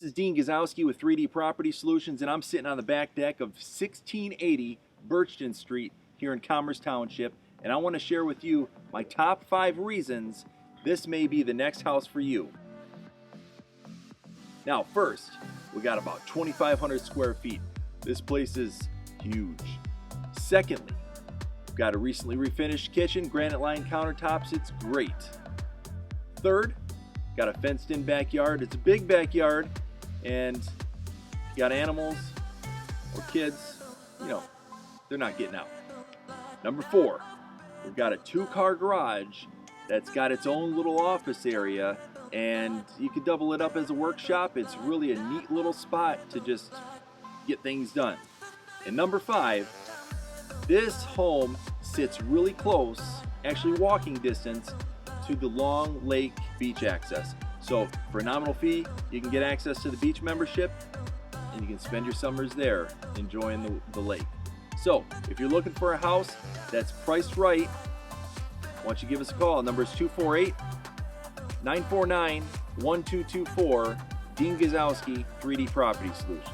This is Dean Gazowski with 3D Property Solutions, and I'm sitting on the back deck of 1680 Birchton Street here in Commerce Township, and I want to share with you my top 5 reasons this may be the next house for you. Now first, we got about 2,500 square feet. This place is huge. Secondly, we've got a recently refinished kitchen, granite lined countertops, it's great. Third, got a fenced in backyard. It's a big backyard, and you got animals or kids, they're not getting out. Number 4, we've got a 2-car garage that's got its own little office area, and you could double it up as a workshop. It's really a neat little spot to just get things done. And number 5, this home sits really close, actually walking distance, to the Long Lake beach access. So for a nominal fee, you can get access to the beach membership, and you can spend your summers there enjoying the lake. So if you're looking for a house that's priced right, why don't you give us a call. Number is 248-949-1224. Dean Gazowski, 3D Property Solutions.